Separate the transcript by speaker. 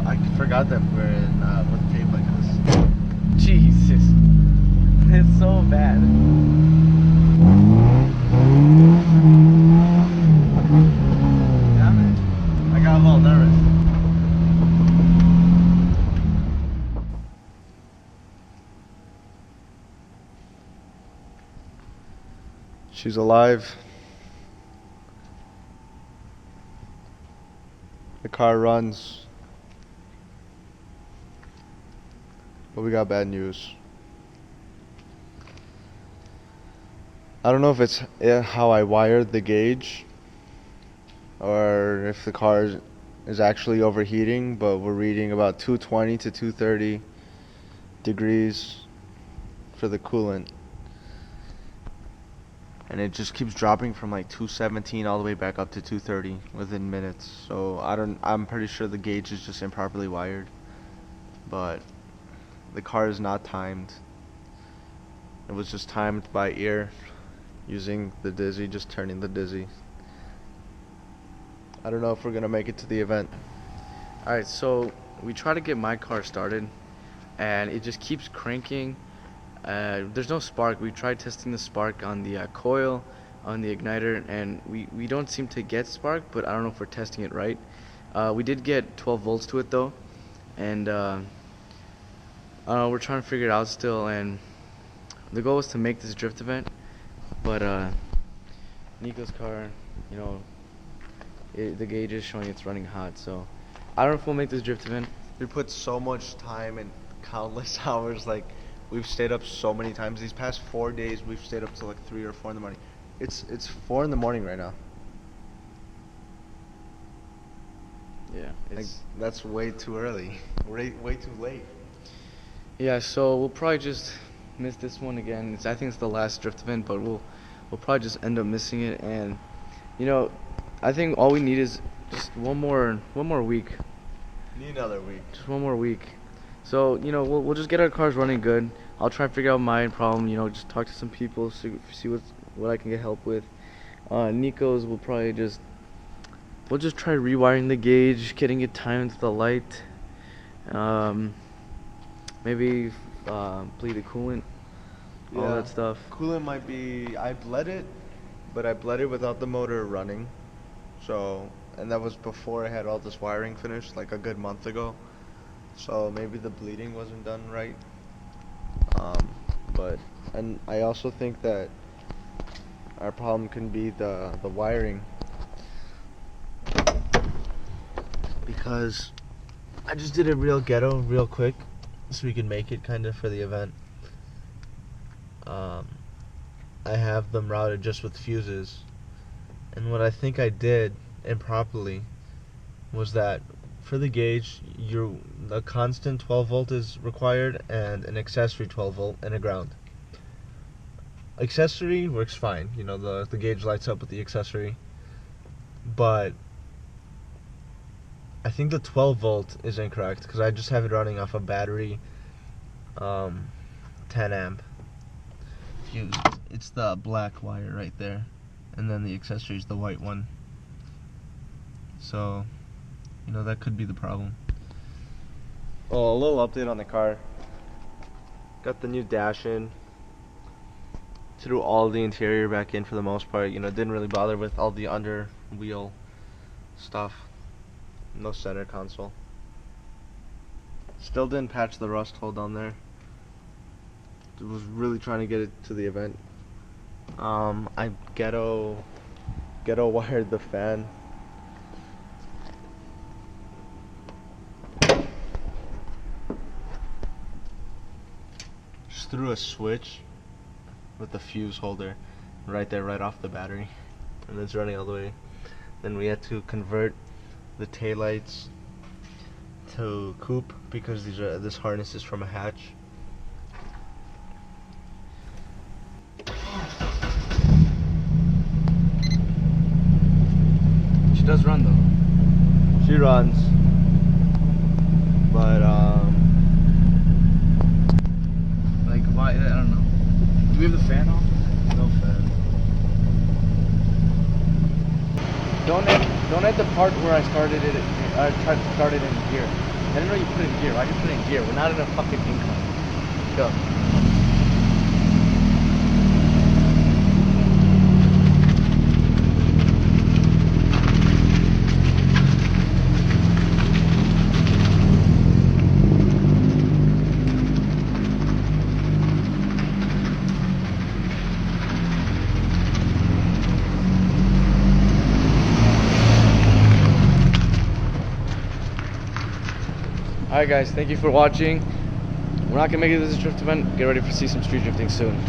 Speaker 1: I forgot that we're in with tape like this.
Speaker 2: Jesus. It's so bad.
Speaker 1: Damn it. I got a little nervous. She's alive. The car runs. But we got bad news. I don't know if it's how I wired the gauge or if the car is actually overheating, but we're reading about 220 to 230 degrees for the coolant. And it just keeps dropping from like 217 all the way back up to 230 within minutes. So I'm pretty sure the gauge is just improperly wired. But the car is not timed. It was just timed by ear using the dizzy, just turning the dizzy. I don't know if we're gonna make it to the event.
Speaker 2: Alright, so we try to get my car started and it just keeps cranking. There's no spark. We tried testing the spark on the coil, on the igniter, and we don't seem to get spark, but I don't know if we're testing it right. We did get 12 volts to it though, and we're trying to figure it out still, and the goal was to make this drift event, but Nico's car, you know, the gauge is showing it's running hot, so I don't know if we'll make this drift event.
Speaker 1: We put so much time and countless hours, like we've stayed up so many times. These past 4 days we've stayed up till like 3 or 4 in the morning. It's 4 in the morning right now.
Speaker 2: Yeah,
Speaker 1: Like, that's way too early. Way too late.
Speaker 2: yeah, so we'll probably just miss this one again. I think it's the last drift event, but we'll probably just end up missing it. And you know, I think all we need is just one more week.
Speaker 1: Need another week.
Speaker 2: Just one more week. So you know, we'll just get our cars running good. I'll try to figure out my problem. You know, just talk to some people, see what I can get help with. Nico's will probably we'll just try rewiring the gauge, getting it timed to the light. Maybe bleed the coolant, all that stuff.
Speaker 1: Coolant might be. I bled it, but I bled it without the motor running. So, and that was before I had all this wiring finished, like a good month ago. So maybe the bleeding wasn't done right. And I also think that our problem can be the wiring, because I just did it real ghetto, real quick, so we can make it kind of for the event. I have them routed just with fuses, and what I think I did improperly was that for the gauge, a constant 12 volt is required and an accessory 12 volt and a ground. Accessory works fine, you know, the gauge lights up with the accessory, but I think the 12 volt is incorrect because I just have it running off a battery 10 amp fuse. It's the black wire right there, and then the accessory is the white one. So, you know, that could be the problem. Oh, a little update on the car. Got the new dash in. Threw all the interior back in for the most part. You know, didn't really bother with all the under wheel stuff. No center console. Still didn't patch the rust hole down there. Was really trying to get it to the event. I ghetto wired the fan. Just threw a switch with the fuse holder right there, right off the battery, and it's running all the way. Then we had to convert the taillights to Coupe because this harness is from a hatch.
Speaker 2: She does run though.
Speaker 1: She runs, but
Speaker 2: like why? I don't know. Do we have the fan on?
Speaker 1: no fan.
Speaker 2: Don't hit the part where I started it. I tried to start it in gear. I didn't know you put it in gear. Why'd you put it in gear? We're not in a fucking incline. Go. Alright guys, thank you for watching. We're not gonna make it to this drift event. Get ready to see some street drifting soon.